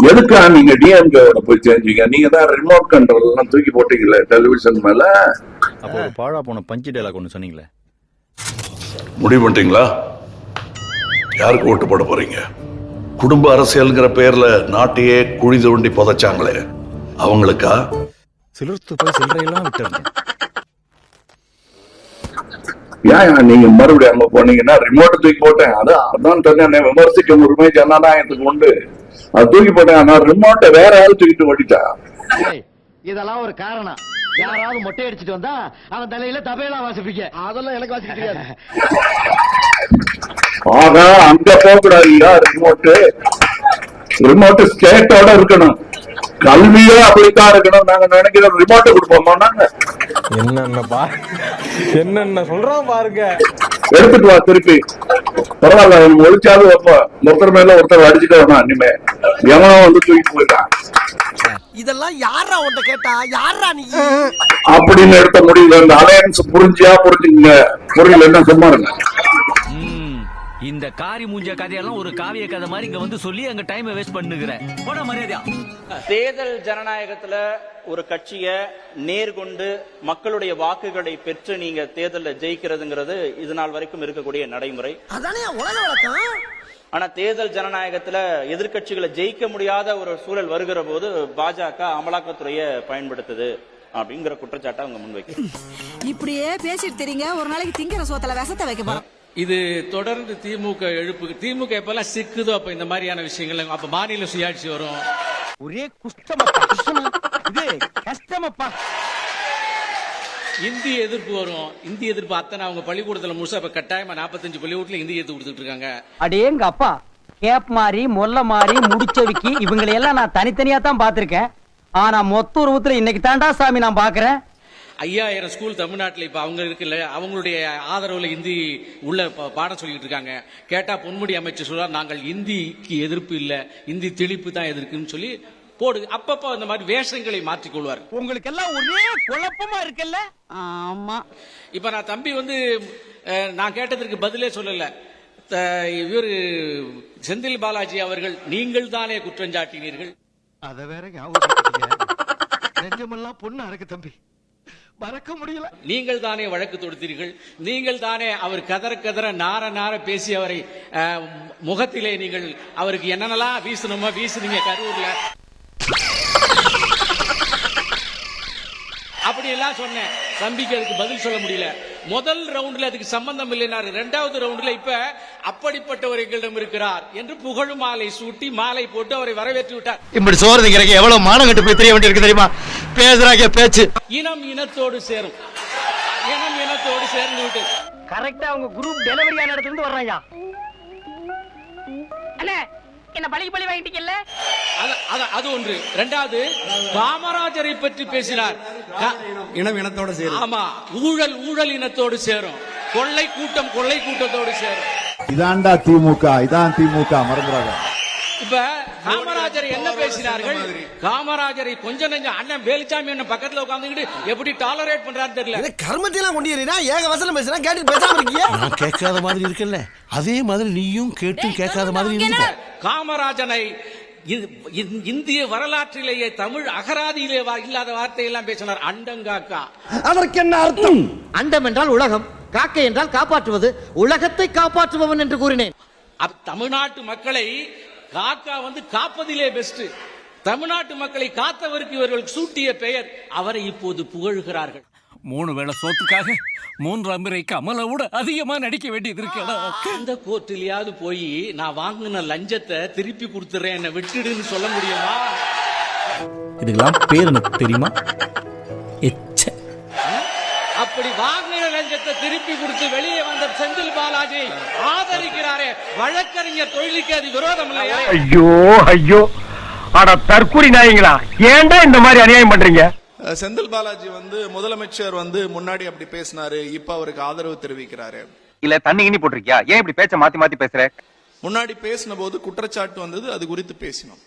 எதுக்கா நீங்க டிஎம்கேவோட போய் சேர்ந்தீங்க? நீங்க தான் ரிமோட் கண்ட்ரோல் எல்லாம் தூக்கி போட்டீங்களே டெலிவிஷன் மேல. அப்போ ஒரு பாழா போன பஞ்சு டைலாக் ஒன்று சொன்னீங்களே, முடிவு பண்ணிட்டீங்களா? யாருக்கு ஓட்டு போட போறீங்க? குடும்ப அரசியல்ங்கிற பேர்ல நாட்டையே குழி தோண்டி புதைச்சாங்களே அவங்களுக்கா? சிலிர்த்து போய் சில்லறையெல்லாம் விட்டுருங்க. ஏன் நீங்க மறுபடியும் அங்க போனீங்கன்னா ரிமோட் தூக்கி போட்டேன், அதான் சொன்னேன், விமர்சிக்கும் உரிமை ஜனநாயகத்துக்கு உண்டு, அது தூக்கி போட்டேன். ஆனா ரிமோட்டை வேற யாரும் தூக்கிட்டு ஓடிட்டா. இதெல்லாம் ஒரு காரணம். யாராவது மொட்டை அடிச்சுட்டு வந்தா அவன் தலையில தபையெல்லாம் வாசிப்பீங்க. அதெல்லாம் எனக்கு வாசிக்க தெரியாது. ஆனா அங்க போக கூடாதுயா. ரிமோட் ஸ்டேட்டோட இருக்கணும். கல்வியே அப்படித்தான் இருக்கணும். நாங்க நினைக்கிறோம் ரிமோட்டை கொடுப்போமா? நாங்க என்னென்ன சொல்றோம் பாருங்க. எடுத்துட்டு வா திருப்பி. பரவாயில்ல, ஒழிச்சாலும் வைப்போம். ஒருத்தர் மேல ஒருத்தர் அடிச்சுட்டு வேணாம். இனிமே எவனோ வந்து தூக்கிட்டு போயிட்டான். இதெல்லாம் யாரா உன்ட்ட கேட்டா? யாரா நீ அப்படின்னு எடுத்த முடியல. இந்த அலையன்ஸ் புரிஞ்சுங்க. புரியல என்ன சும்மா இருங்க. இந்த காரி மூஞ்ச கதையெல்லாம் ஒரு காவிய கதை மாதிரி இங்க வந்து சொல்லி அங்க டைம் வேஸ்ட் பண்ணுகிற போட மரியாதையா. தேர்தல் ஜனநாயகத்துல ஒரு கட்சிய நேர்கொண்டு மக்களுடைய வாக்குகளை பெற்று நீங்க தேர்தலில் ஜெயிக்கிறதுங்கிறது இது நாள் வரைக்கும் இருக்கக்கூடிய நடைமுறை. அதானே உலக வழக்கம். ஆனா தேர்தல் ஜனநாயகத்துல எதிர்கட்சிகளை ஜெயிக்க முடியாத ஒரு சூழல் வருகிற போது பாஜக அமலாக்கத்துறையை பயன்படுத்துது அப்படிங்கிற குற்றச்சாட்டை அவங்க முன்வைக்க. இப்படியே பேசிட்டு தெரியுங்க. ஒரு நாளைக்கு திங்கிற சோத்துல விஷத்தை வைக்க போறோம். இது தொடர்ந்து திமுக எழுப்பு. திமுக எப்பெல்லாம் சிக்குதோ அப்ப இந்த மாதிரியான விஷயங்கள், அப்ப மாநில சுயாட்சி வரும். ஒரே கஷ்டமப்பா. இந்தி எதிர்ப்பு வரும். இந்தி எதிர்ப்பு அத்தனை அவங்க பள்ளிக்கூடத்துல முழுசா இப்ப கட்டாயமா 45 பள்ளிக்கூடத்துல இந்தி எடுத்து கொடுத்துட்டு இருக்காங்க. அடேங்க அப்பா, கேப் மாறி மொல்ல மாறி முடிச்சவிக்கி இவங்களை எல்லாம் நான் தனித்தனியா தான் பாத்திருக்கேன். ஆனா மொத்த உருவத்துல இன்னைக்கு தாண்டா சாமி நான் பாக்குறேன். 5000 ஸ்கூல் தமிழ்நாட்டில் இப்ப அவங்க இருக்குல்ல, அவங்களுடைய ஆதரவுல இந்தி உள்ள பாடம் சொல்லிட்டு இருக்காங்க. கேட்டா பொன்முடி அமைச்சர் சொல்றார், நாங்கள் இந்திக்கு எதிர்ப்பு இல்ல, இந்தி திணிப்பு தான் எதிர்க்குன்னு சொல்லி போடு. அப்பப்ப இந்த மாதிரி வேஷங்களை மாற்றிக் கொள்வார். உங்களுக்கு எல்லாம் ஒரே குழப்பமா இருக்குல்ல? ஆமா. இப்ப நான் தம்பி வந்து நான் கேட்டதற்கு பதிலே சொல்லல. இவர் செந்தில் பாலாஜி அவர்கள் நீங்கள் தானே குற்றஞ்சாட்டினீர்கள். அத வேற நெஞ்சமெல்லாம் பொண்ணு அறக்கு தம்பி, மறக்க முடியல. நீங்கள் தானே வழக்கு தொடுத்தீர்கள். நீங்கள் தானே அவர் கதற கதற நார நார பேசி அவரை முகத்திலே நீங்கள் அவருக்கு என்னென்னலாம் வீசணுமா வீசுனீங்க கரூர்ல. அப்படி எல்லாம் சொன்னேன். தம்பிக்கு அதுக்கு பதில் சொல்ல முடியல. முதல் ரவுண்ட்ல அதுக்கு சம்பந்தம் இல்லைனாரு. இரண்டாவது ரவுண்ட்ல இப்ப அப்படிப்பட்டவர் எங்களிடம் இருக்கிறார் என்று புகழ் மாலை சூட்டி மாலை போட்டு அவரை வரவேற்று விட்டார். இப்படி சோறுங்கிறக்கு எவ்வளவு மானம் கட்டு போய் தெரிய வேண்டியிருக்கு தெரியுமா? பேசுறாங்க பேச்சு. இனம் இனத்தோடு சேரும். இனம் இனத்தோடு சேர்ந்து விட்டு கரெக்டா அவங்க குரூப் டெலிவரியான இடத்துல இருந்து வர்றாயா? அண்ணே என்ன பழி வாங்கிட்டீங்கல்ல? அது ஒன்று. இரண்டாவது, காமராஜரை பற்றி பேசினார். இனம் இனத்தோடு சேரும். ஆமா, ஊழல் இனத்தோடு சேரும். கொள்ளை கூட்டத்தோடு சேரும். இதான்டா திமுக, இதான் திமுக, மறந்துடாத. இப்ப காமராஜர் என்ன பேசினார்கள்? காமராஜரை கொஞ்சம் நெஞ்சம் அண்ணன் வேலுச்சாமி என்ன பக்கத்துல உட்கார்ந்துக்கிட்டு எப்படி டாலரேட் பண்றாரு தெரியல. கர்மத்தையெல்லாம் கொண்டு ஏக வசனம் பேசுறா, கேட்டு பேசாம இருக்கீங்க. நான் கேட்காத மாதிரி இருக்குல்ல, அதே மாதிரி நீயும் கேட்டு கேட்காத மாதிரி இருக்க. காமராஜனை இந்திய வரலாற்றிலேயே தமிழ் அகராதியிலே இல்லாத வார்த்தையெல்லாம் பேசினார். அண்டங்காக்கா. அதற்கு என்ன அர்த்தம்? அண்டம் என்றால் உலகம், காக்கை என்றால் காப்பாற்றுவது, உலகத்தை காப்பாற்றுபவன் என்று கூறினேன். தமிழ்நாட்டு மக்களை காக்கா வந்து காப்பதிலே பெஸ்ட். தமிழ்நாட்டு மக்களை காத்தவருக்கு இவர்கள் சூட்டிய பெயர். அவரை இப்போது புகழ்கிறார்கள். 3 வேளை சோத்துக்காக 3 அமெரிக்க அமலை விட அதிகமா நடிக்க வேண்டியது இருக்கா? அந்த கோர்ட்டிலேயாவது போய் நான் வாங்கின லஞ்சத்தை திருப்பி கொடுத்துறேன், என்ன விட்டுடுன்னு சொல்ல முடியுமா? இதுக்கெல்லாம் பேர் எனக்கு தெரியுமா? அப்படி வாங்கின லஞ்சத்தை திருப்பி கொடுத்து வெளியே வந்த செந்தில் பாலாஜி ஆதரிக்கிறாரே வழக்கறிஞர் தொழிலுக்கு அது விரோதம் இல்லையா? ஐயோ அட தற்கூரி நாயங்களா, ஏன்டா இந்த மாதிரி அநியாயம் பண்றீங்க? செந்தில் பாலாஜி வந்து முதலமைச்சர் வந்து முன்னாடி அப்படி பேசினாரு, இப்ப அவருக்கு ஆதரவு தெரிவிக்கிறாரு. இல்ல தண்ணி இனி போட்டிருக்கியா? ஏன் இப்படி பேச்ச மாத்தி பேசுற? முன்னாடி பேசின போது குற்றச்சாட்டு வந்தது, அது குறித்து பேசினோம்.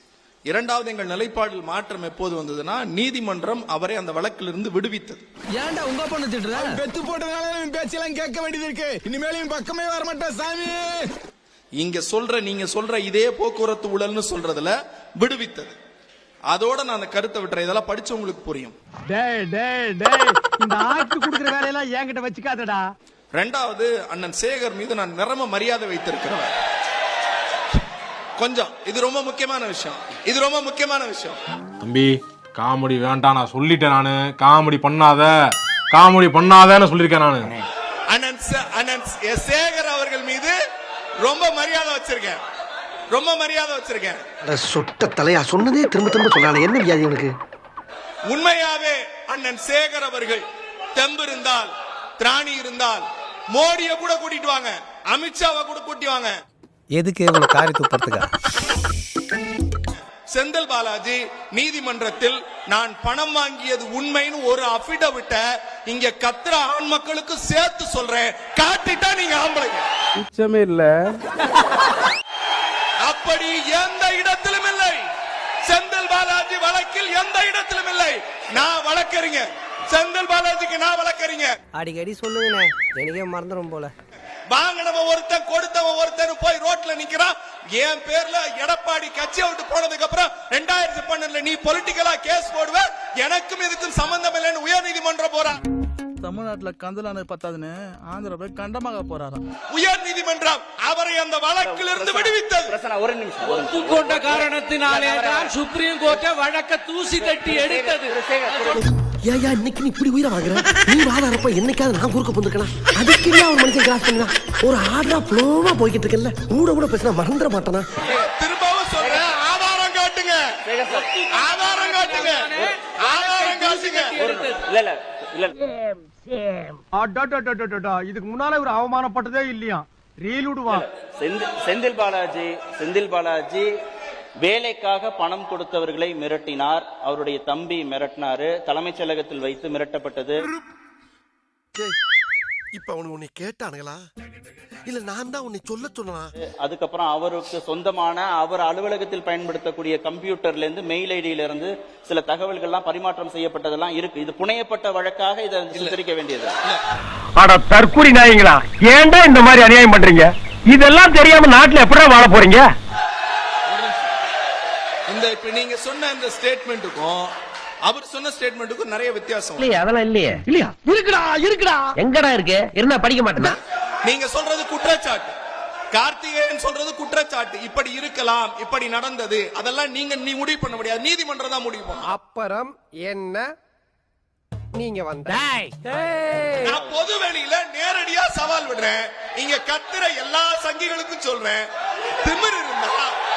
இரண்டாவது, எங்கள் நிலைப்பாடில் மாற்றம் எப்போது வந்ததுன்னா நீதிமன்றம் அவரை அந்த வழக்கிலிருந்து விடுவித்தது. ஏன்டா உங்க பொண்ணு திட்டுற? பெத்து போட்டதால பேச்செல்லாம் கேட்க வேண்டியது இருக்கு. இனிமேலும் பக்கமே வர மாட்டேன் சாமி. இங்க நீங்க சொல்ற இதே போக்குவரத்து ஊழல்னு சொல்றதுல விடுவித்தது. அதோட நான் அந்த கருத்தை விட்டுறேன். இதெல்லாம் படிச்சு உங்களுக்கு புரியும். இந்த ஆட்டு குடுக்குற வேலையெல்லாம் என்கிட்ட வச்சுக்காதடா. ரெண்டாவது, அண்ணன் சேகர் மீது நான் நிரம்ப மரியாதை வைத்திருக்கிறேன். கொஞ்சம் இது ரொம்ப முக்கியமான விஷயம். தம்பி காமெடி வேண்டாம், நான் சொல்லிட்டேன். நானு காமெடி பண்ணாதன்னு சொல்லிருக்கேன். நானு அண்ணன் சேகர் அவர்கள் மீது ரொம்ப மரியாதை வச்சிருக்கேன். சொட்ட தலையா சொன்னதே திரும்ப திரும்ப சொல்றானே, என்ன வியாதி உனக்கு? உண்மையாவே அண்ணன் சேகர் அவர்கள் தெம்பு இருந்தால், திராணி இருந்தால் மோடிய கூட கூட்டிட்டு வாங்க, அமித்ஷாவை கூட கூட்டி வாங்க. எதுக்கு இவ்வளவு காரி துப்பறதுக்கா? செந்தில் பாலாஜி நீதிமன்றத்தில் நான் பணம் வாங்கியது உண்மைன்னு ஒரு அபிடவிட்ட இங்க கத்திர ஆண் மக்களுக்கு சேர்த்து சொல்றேன். காட்டிட்டா நீங்க ஆம்பளைங்க. உச்சமே இல்ல. அப்படி எந்த இடத்திலும் இல்லை. செந்தில் பாலாஜி வழக்கில் எந்த இடத்திலும் இல்லை. நான் வழக்கறிஞர். செந்தில் பாலாஜிக்கு நான் வழக்கறிஞர். அடிக்கடி சொல்லுங்கண்ணே, எனக்கே மறந்துடும் போல. வாங்கினவன் ஒருத்தன், கொடுத்தவன் ஒருத்தன் போய் ரோட்ல நிக்கிறான். என் பேர்ல எடப்பாடி கட்சியை விட்டு போனதுக்கு அப்புறம் 2012 நீ பொலிட்டிக்கலா கேஸ் போடுவ, எனக்கும் இதுக்கும் சம்பந்தம் இல்லைன்னு உயர் நீதிமன்றம் போறான். தமிழ்நாட்டுல கந்தலான பத்தாதுன்னு ஆந்திரா போய் கண்டமாக போறாராம். உயர் நீதிமன்றம் அவரை அந்த வழக்கிலிருந்து விடுவித்தது. ஒரு நிமிஷம். கொண்ட காரணத்தினாலே தான் சுப்ரீம் கோர்ட்டை வழக்க தூசி தட்டி எடுத்தது. ஏயா இன்னைக்கு நீ இப்படி உயிரை வாங்குற? நீ வாதாரப்ப என்னைக்காவது நான் குறுக்க போந்துருக்கேன். அதுக்கு ஒரு மனுஷன் கிராஸ் பண்ணா ஒரு ஆர்டரா ஃப்ளோவா போய்கிட்டு இருக்கல. கூட பேசினா மறந்துட மாட்டானா? திரும்பவும் சொல்றேன், ஆதாரம் காட்டுங்க. இதுக்கு முன்னால ஒரு அவமானப்பட்டதே இல்லையா? ரீல் விடுவான். செந்தில் பாலாஜி வேலைக்காக பணம் கொடுத்தவர்களை மிரட்டினார். அவருடைய தம்பி மிரட்டினாரு. தலைமைச் செயலகத்தில் வைத்து மிரட்டப்பட்டது. இப்ப அவனுக்கு உன்னை கேட்டானுங்களா இல்ல நான் தான் உன்னை சொல்ல சொன்னா? அதுக்கப்புறம் அவருக்கு சொந்தமான அவர் அலுவலகத்தில் பயன்படுத்தக்கூடிய கம்ப்யூட்டர்ல இருந்து மெயில் ஐடியில இருந்து சில தகவல்கள்லாம் பரிமாற்றம் செய்யப்பட்டதெல்லாம் இருக்கு. இது புனையப்பட்ட வழக்காக இதை சித்தரிக்க வேண்டியது. அட தற்குறி நாயங்களா, ஏன்டா இந்த மாதிரி அநியாயம் பண்றீங்க? இதெல்லாம் தெரியாம நாட்டுல எப்படி வாழ போறீங்க? இப்ப நீங்க சொன்ன இந்த ஸ்டேட்மெண்ட்டுக்கும் அவர் சொன்ன ஸ்டேட்மெண்ட்டுக்கும் நிறைய வித்தியாசம். அதெல்லாம் இல்லையா? இருக்குடா. எங்கடா இருக்கு? இருந்தா படிக்க மாட்டேனா? நீங்க சொல்றது குற்றச்சாட்டு, கார்த்திகேயன் சொல்றது குற்றச்சாட்டு. இப்படி இருக்கலாம், இப்படி நடந்தது, அதெல்லாம் நீ முடிவு பண்ண முடியாது. நீதிமன்றம் தான் முடிவு பண்ணும். அப்புறம் என்ன நீங்க வந்த? நான் பொது வெளியில நேரடியா சவால் விடுறேன். இங்க கத்துற எல்லா சங்கிகளுக்கும் சொல்றேன், திமிர் இருந்தா,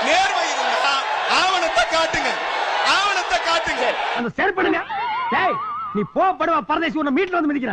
நேர்மை இருந்தா ஆவணத்தை காட்டுங்க. அந்த செயல்படுங்க. நீ போ படுவா பரதேசி, உன்னை மீட்ல வந்து மிதிக்கிறேன்.